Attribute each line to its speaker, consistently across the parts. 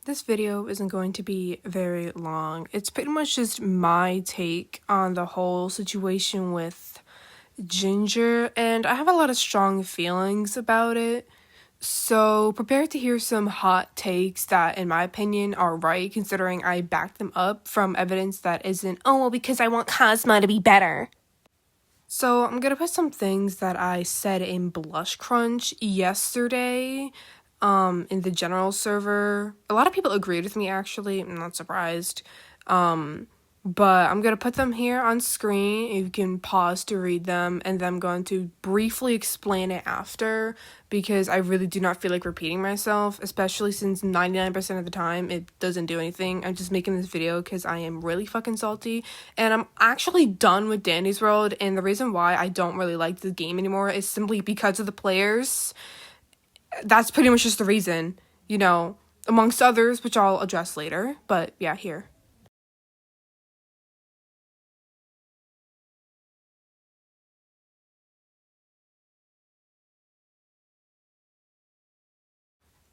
Speaker 1: This video isn't going to be very long. It's pretty much just my take on the whole situation with Ginger, and I have a lot of strong feelings about it. So prepare to hear some hot takes that, in my opinion, are right, considering I backed them up from evidence that isn't, oh, well, because I want Cosmo to be better. So I'm gonna put some things that I said in Blush Crunch yesterday, in the general server. A lot of people agreed with me, actually. I'm not surprised. But I'm gonna put them here on screen. You can pause to read them, and then I'm going to briefly explain it after, because I really do not feel like repeating myself, especially since 99% of the time it doesn't do anything. I'm just making this video because I am really fucking salty, and I'm actually done with Dandy's World, and the reason why I don't really like the game anymore is simply because of the players. That's pretty much just the reason, amongst others, which I'll address later, but yeah, here.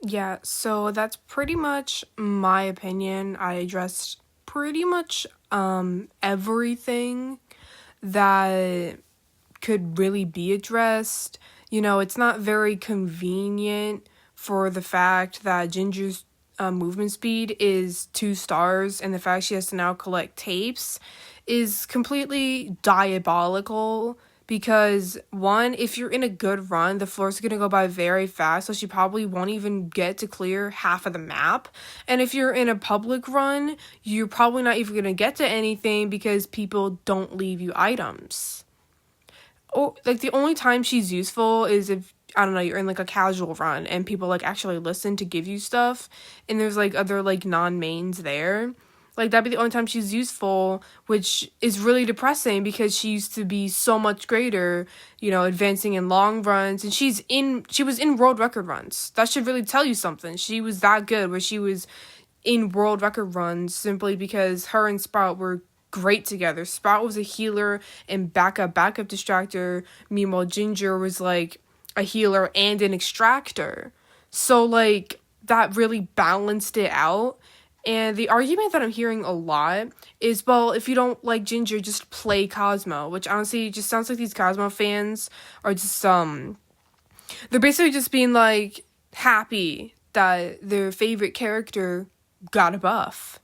Speaker 1: Yeah, so that's pretty much my opinion. I addressed pretty much everything that could really be addressed. It's not very convenient for the fact that Ginger's movement speed is 2 stars, and the fact she has to now collect tapes is completely diabolical. Because, one, if you're in a good run, the floors are going to go by very fast, so she probably won't even get to clear half of the map. And if you're in a public run, you're probably not even going to get to anything because people don't leave you items. Or, the only time she's useful is if, I don't know, you're in, a casual run and people, actually listen to give you stuff, and there's, other, non-mains there. That'd be the only time she's useful, which is really depressing because she used to be so much greater, advancing in long runs, and she was in world record runs. That should really tell you something. She was that good where she was in world record runs simply because her and Sprout were great together. Sprout was a healer and backup distractor. Meanwhile, Ginger was, a healer and an extractor. So, that really balanced it out. And the argument that I'm hearing a lot is, well, if you don't like Ginger, just play Cosmo, which honestly just sounds like these Cosmo fans are just, they're basically just being, happy that their favorite character got a buff.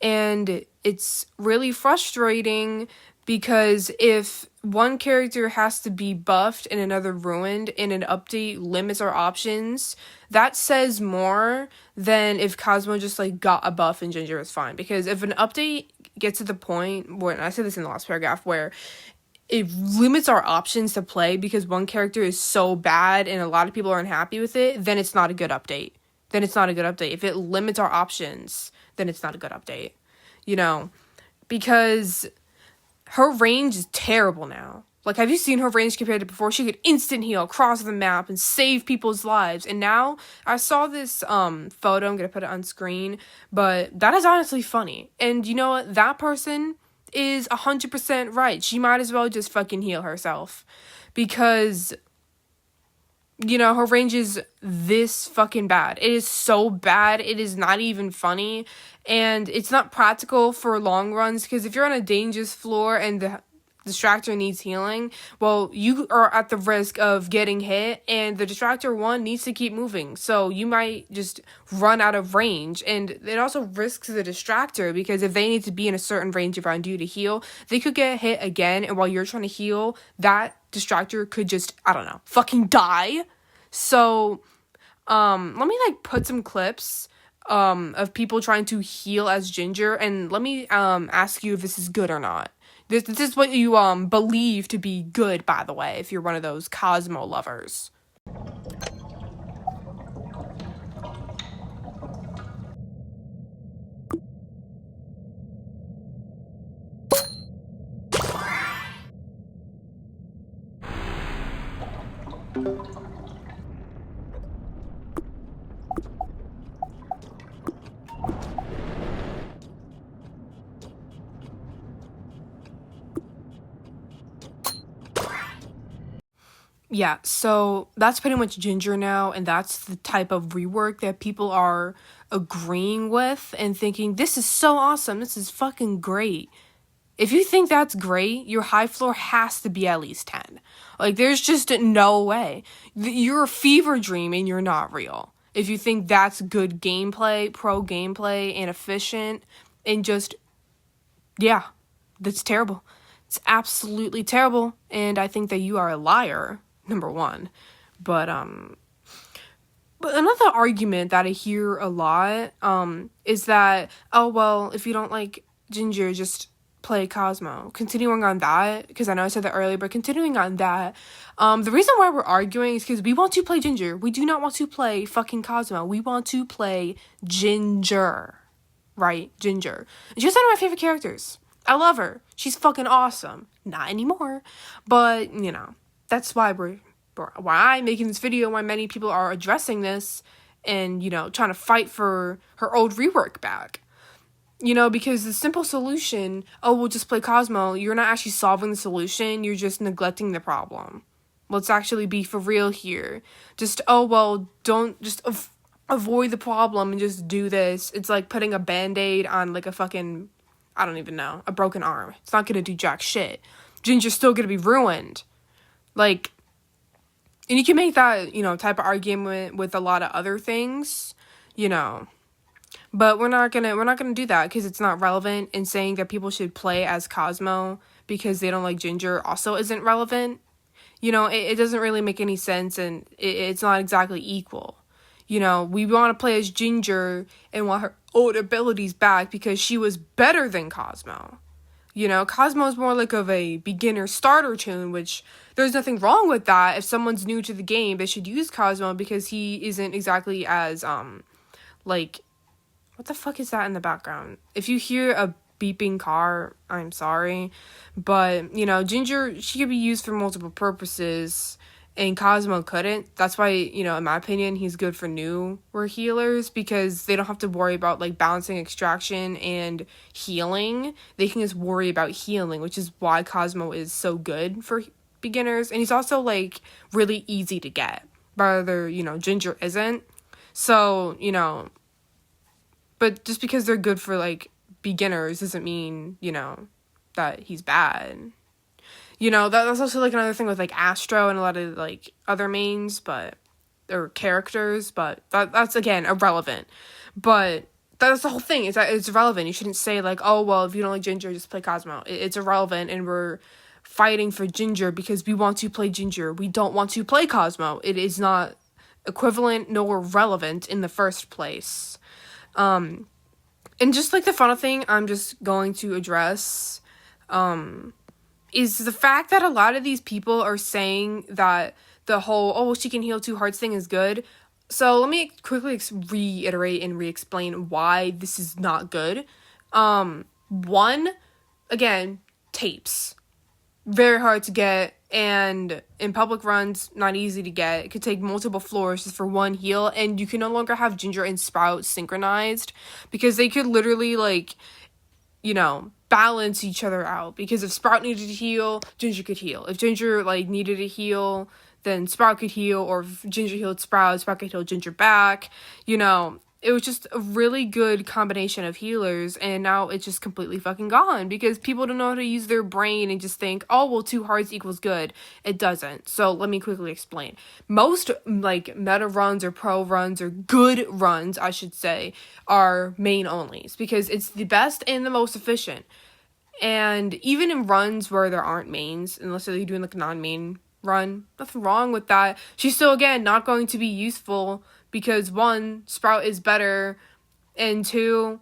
Speaker 1: And it's really frustrating because if one character has to be buffed and another ruined and an update limits our options, that says more than if Cosmo just got a buff and Ginger is fine. Because if an update gets to the point where, and I said this in the last paragraph, where it limits our options to play because one character is so bad and a lot of people are unhappy with it, then it's not a good update. If it limits our options, then it's not a good update. Because her range is terrible now. Have you seen her range compared to before? She could instant heal across the map and save people's lives. And now, I saw this photo, I'm going to put it on screen, but that is honestly funny. And you know what? That person is 100% right. She might as well just fucking heal herself. Because, her range is this fucking bad. It is so bad, it is not even funny. And it's not practical for long runs, because if you're on a dangerous floor and the distractor needs healing, well, you are at the risk of getting hit, and the distractor one needs to keep moving, so you might just run out of range. And it also risks the distractor, because if they need to be in a certain range around you to heal, they could get hit again, and while you're trying to heal, that distractor could just, I don't know, fucking die. So let me put some clips of people trying to heal as Ginger, and let me ask you if this is good or not. This is what you believe to be good, by the way, if you're one of those Cosmo lovers. Yeah, so that's pretty much Ginger now, and that's the type of rework that people are agreeing with and thinking, this is so awesome, this is fucking great. If you think that's great, your high floor has to be at least 10. Like, there's just no way. You're a fever dream and you're not real. If you think that's good gameplay, pro gameplay, and efficient, and just, yeah, that's terrible. It's absolutely terrible, and I think that you are a liar, number one. But another argument that I hear a lot, is that, oh, well, if you don't like Ginger, just play Cosmo. Continuing on that, because I know I said that earlier, but continuing on that, the reason why we're arguing is because we want to play Ginger. We do not want to play fucking Cosmo. We want to play Ginger. Right? Ginger. She's one of my favorite characters. I love her. She's fucking awesome. Not anymore. But, you know, that's why why I'm making this video, why many people are addressing this and, you know, trying to fight for her old rework back. You know, because the simple solution, oh, we'll just play Cosmo, you're not actually solving the solution, you're just neglecting the problem. Let's actually be for real here. Just, oh, well, don't just avoid the problem and just do this. It's like putting a Band-Aid on, like, a fucking, I don't even know, a broken arm. It's not gonna do jack shit. Ginger's still gonna be ruined. Like, and you can make that, you know, type of argument with a lot of other things, you know. But we're not gonna do that because it's not relevant, and saying that people should play as Cosmo because they don't like Ginger also isn't relevant. You know, it doesn't really make any sense, and it's not exactly equal. You know, we want to play as Ginger and want her old abilities back because she was better than Cosmo. You know, Cosmo is more like of a beginner starter tune, which there's nothing wrong with that. If someone's new to the game, they should use Cosmo because he isn't exactly as, like, what the fuck is that in the background? If you hear a beeping car, I'm sorry. But, you know, Ginger, she could be used for multiple purposes, and Cosmo couldn't. That's why, you know, in my opinion, he's good for newer healers, because they don't have to worry about, like, balancing extraction and healing. They can just worry about healing, which is why Cosmo is so good for beginners. And he's also, like, really easy to get. Rather, you know, Ginger isn't. So, you know, but just because they're good for, like, beginners doesn't mean, you know, that he's bad. You know, that's also, like, another thing with, like, Astro and a lot of, like, other mains, but, or characters, but that's, again, irrelevant. But that's the whole thing, is that it's irrelevant. You shouldn't say, like, oh, well, if you don't like Ginger, just play Cosmo. It's irrelevant, and we're fighting for Ginger because we want to play Ginger. We don't want to play Cosmo. It is not equivalent nor relevant in the first place. And just, like, the final thing I'm just going to address, is the fact that a lot of these people are saying that the whole, oh, she can heal 2 hearts thing is good. So let me quickly reiterate and re-explain why this is not good. One, again, tapes. Very hard to get, and in public runs, not easy to get. It could take multiple floors just for one heal, and you can no longer have Ginger and Sprout synchronized, because they could literally, like, you know, balance each other out. Because if Sprout needed to heal, Ginger could heal. If Ginger, like, needed to heal, then Sprout could heal, or if Ginger healed Sprout, Sprout could heal Ginger back. You know, it was just a really good combination of healers, and now it's just completely fucking gone because people don't know how to use their brain and just think, oh, well, 2 hearts equals good. It doesn't. So let me quickly explain. Most, like, meta runs or pro runs, or good runs, I should say, are main onlys because it's the best and the most efficient. And even in runs where there aren't mains, unless you're doing, like, a non-main run, nothing wrong with that. She's still, again, not going to be useful because, 1, Sprout is better, and 2,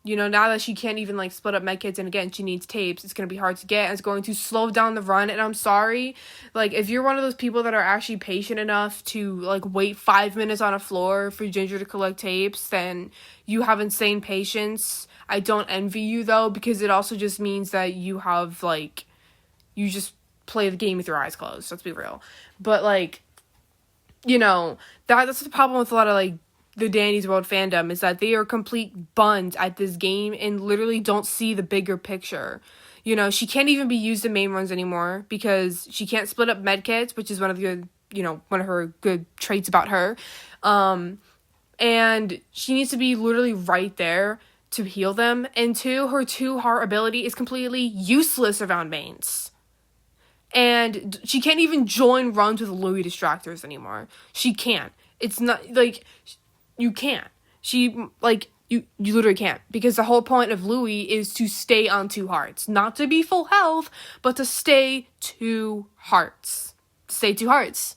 Speaker 1: you know, now that she can't even, like, split up medkits, and again, she needs tapes, it's going to be hard to get, and it's going to slow down the run, and I'm sorry, like, if you're one of those people that are actually patient enough to, like, wait 5 minutes on a floor for Ginger to collect tapes, then you have insane patience. I don't envy you, though, because it also just means that you have, like, you just play the game with your eyes closed, let's be real. But, like, you know, that's the problem with a lot of, like, the Danny's World fandom, is that they are complete buns at this game and literally don't see the bigger picture. You know, she can't even be used in main runs anymore because she can't split up medkits, which is one of her good traits about her. And she needs to be literally right there to heal them. And two, her 2-heart ability is completely useless around mains. And she can't even join runs with Louis distractors anymore. She can't. It's not, like, you can't. You literally can't. Because the whole point of Louis is to stay on 2 hearts. Not to be full health, but to stay 2 hearts. Stay 2 hearts.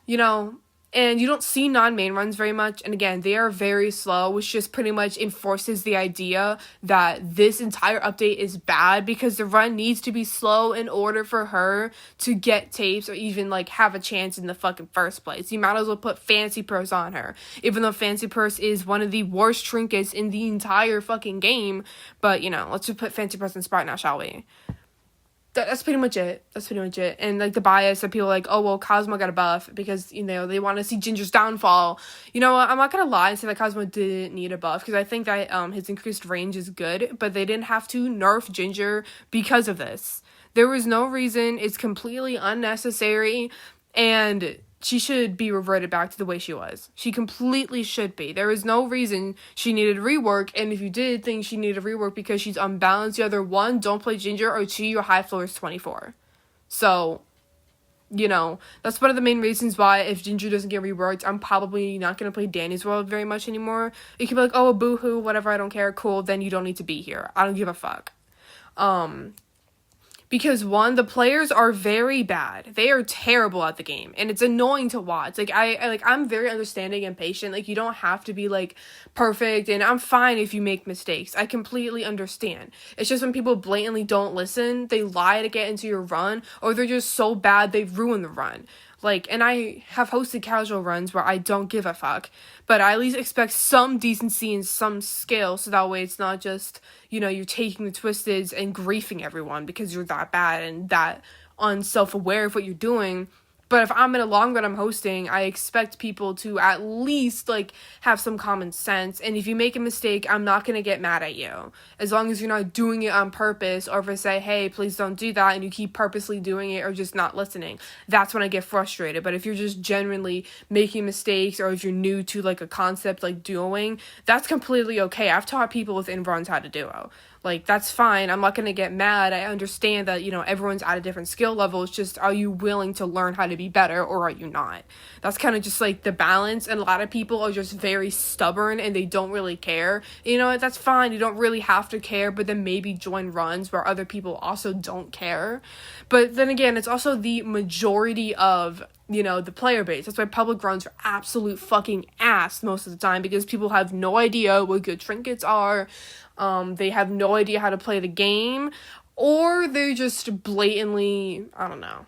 Speaker 1: You know, and you don't see non-main runs very much. And again, they are very slow, which just pretty much enforces the idea that this entire update is bad because the run needs to be slow in order for her to get tapes or even, like, have a chance in the fucking first place. You might as well put Fancy Purse on her, even though Fancy Purse is one of the worst trinkets in the entire fucking game. But, you know, let's just put Fancy Purse in Sprite now, shall we? That's pretty much it. And, like, the bias that people are like, oh, well, Cosmo got a buff because, you know, they want to see Ginger's downfall. You know what? I'm not going to lie and say that Cosmo didn't need a buff because I think that his increased range is good, but they didn't have to nerf Ginger because of this. There was no reason. It's completely unnecessary, and she should be reverted back to the way she was. She completely should be. There is no reason she needed rework, and if you did think she needed rework because she's unbalanced, either 1, don't play Ginger, or 2, your high floor is 24. So, you know, that's one of the main reasons why if Ginger doesn't get reworked, I'm probably not going to play Danny's World very much anymore. You can be like, oh, boo-hoo, whatever, I don't care, cool, then you don't need to be here. I don't give a fuck. Because 1, the players are very bad. They are terrible at the game, and it's annoying to watch. Like, I'm very understanding and patient. Like, you don't have to be, like, perfect, and I'm fine if you make mistakes. I completely understand. It's just when people blatantly don't listen, they lie to get into your run, or they're just so bad they ruin the run. Like, and I have hosted casual runs where I don't give a fuck, but I at least expect some decency and some skill, so that way it's not just, you know, you're taking the twisteds and griefing everyone because you're that bad and that unself-aware of what you're doing. But if I'm in a long run I'm hosting, I expect people to at least, like, have some common sense. And if you make a mistake, I'm not going to get mad at you. As long as you're not doing it on purpose, or if I say, hey, please don't do that, and you keep purposely doing it or just not listening. That's when I get frustrated. But if you're just genuinely making mistakes, or if you're new to, like, a concept like duoing, that's completely okay. I've taught people within runs how to duo. Like, that's fine. I'm not going to get mad. I understand that, you know, everyone's at a different skill level. It's just, are you willing to learn how to be better, or are you not? That's kind of just, like, the balance. And a lot of people are just very stubborn and they don't really care. You know, that's fine. You don't really have to care, but then maybe join runs where other people also don't care. But then again, it's also the majority of, you know, the player base. That's why public runs are absolute fucking ass most of the time, because people have no idea what good trinkets are. They have no idea how to play the game, or they're just blatantly, I don't know,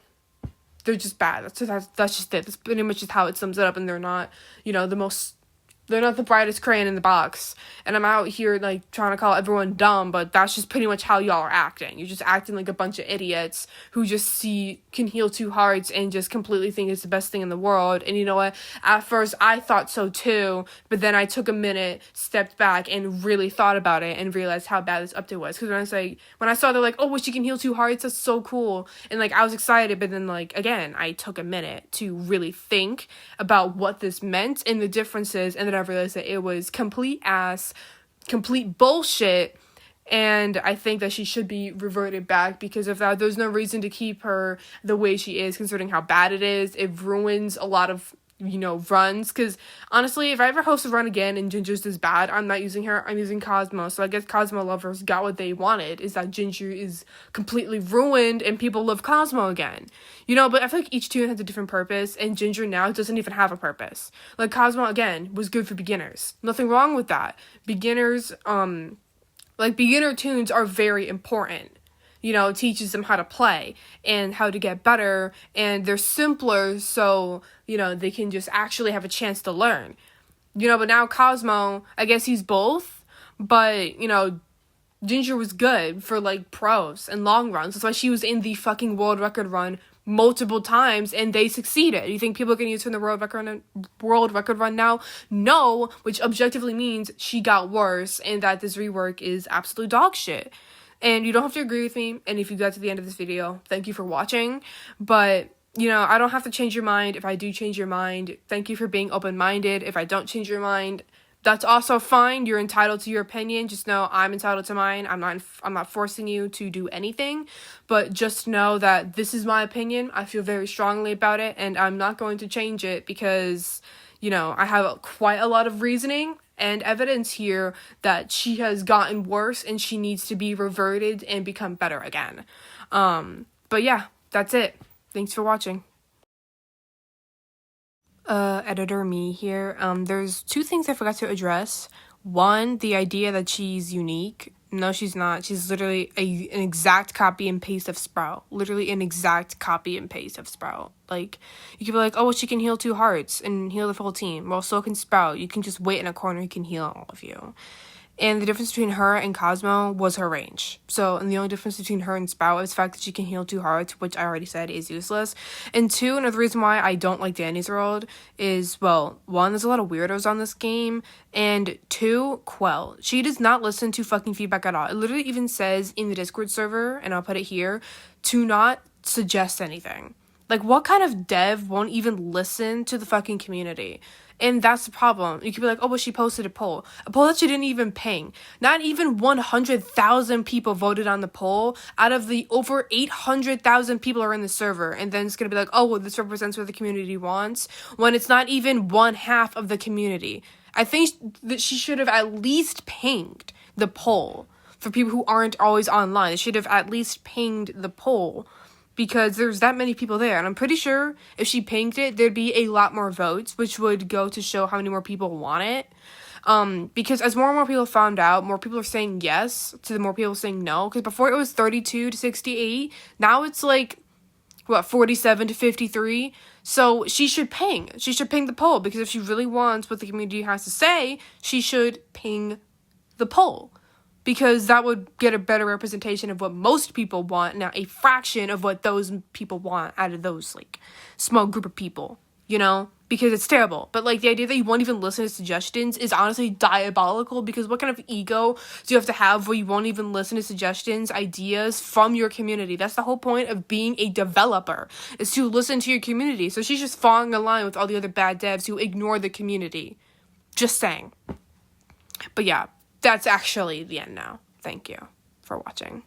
Speaker 1: they're just bad. That's just it. That's pretty much just how it sums it up, and they're not, you know, they're not the brightest crayon in the box. And I'm out here, like, trying to call everyone dumb, but that's just pretty much how y'all are acting. You're just acting like a bunch of idiots who just can heal 2 hearts and just completely think it's the best thing in the world. And you know what? At first, I thought so too, but then I took a minute, stepped back, and really thought about it and realized how bad this update was. Because when I saw they're like, oh, well, she can heal 2 hearts, that's so cool. And, like, I was excited, but then, like, again, I took a minute to really think about what this meant and the differences, and then I realized that it was complete bullshit, and I think that she should be reverted back because of that. There's no reason to keep her the way she is, considering how bad it is. It ruins a lot of, you know, runs, because honestly, if I ever host a run again and Ginger's this bad, I'm not using her, I'm using Cosmo. So I guess Cosmo lovers got what they wanted, is that Ginger is completely ruined and people love Cosmo again. You know, but I feel like each tune has a different purpose, and Ginger now doesn't even have a purpose. Like, Cosmo, again, was good for beginners. Nothing wrong with that. Beginners, beginner tunes are very important. You know, it teaches them how to play and how to get better, and they're simpler, so, you know, they can just actually have a chance to learn. You know, but now Cosmo, I guess he's both, but, you know, Ginger was good for, like, pros and long runs. That's why she was in the fucking world record run multiple times, and they succeeded. You think people are going to use her in the world record run now? No, which objectively means she got worse, and that this rework is absolute dog shit. And you don't have to agree with me. And if you got to the end of this video, thank you for watching. But, you know, I don't have to change your mind. If I do change your mind, thank you for being open-minded. If I don't change your mind, that's also fine. You're entitled to your opinion. Just know I'm entitled to mine. I'm not forcing you to do anything, but just know that this is my opinion. I feel very strongly about it, and I'm not going to change it because, you know, I have quite a lot of reasoning and evidence here that she has gotten worse and she needs to be reverted and become better again. But yeah, that's it. Thanks for watching. Editor me here. There's two things I forgot to address. One, the idea that she's unique. No, she's not. She's literally an exact copy and paste of Sprout. Literally an exact copy and paste of Sprout. Like, you could be like, oh, well, she can heal 2 hearts and heal the full team. Well, so can Sprout. You can just wait in a corner, he can heal all of you. And the difference between her and Cosmo was her range. So, and the only difference between her and Sprout is the fact that she can heal 2 hearts, which I already said is useless. And 2, another reason why I don't like Danny's World is, well, 1, there's a lot of weirdos on this game, and 2, Quell. She does not listen to fucking feedback at all. It literally even says in the Discord server, and I'll put it here, to not suggest anything. Like, what kind of dev won't even listen to the fucking community? And that's the problem. You could be like, oh, but she posted a poll that she didn't even ping. Not even 100,000 people voted on the poll out of the over 800,000 people are in the server. And then it's going to be like, oh, well, this represents what the community wants, when it's not even 1/2 of the community. I think that she should have at least pinged the poll. For people who aren't always online, they should have at least pinged the poll, because there's that many people there. And I'm pretty sure if she pinged it, there'd be a lot more votes, which would go to show how many more people want it. Because as more and more people found out, more people are saying yes to the more people saying no. Because before it was 32 to 68. Now it's like, what, 47 to 53? So she should ping. She should ping the poll, because if she really wants what the community has to say, she should ping the poll. Because that would get a better representation of what most people want, not a fraction of what those people want out of those, like, small group of people, you know? Because it's terrible. But, like, the idea that you won't even listen to suggestions is honestly diabolical, because what kind of ego do you have to have where you won't even listen to suggestions, ideas from your community? That's the whole point of being a developer, is to listen to your community. So she's just falling in line with all the other bad devs who ignore the community. Just saying. But yeah. That's actually the end now. Thank you for watching.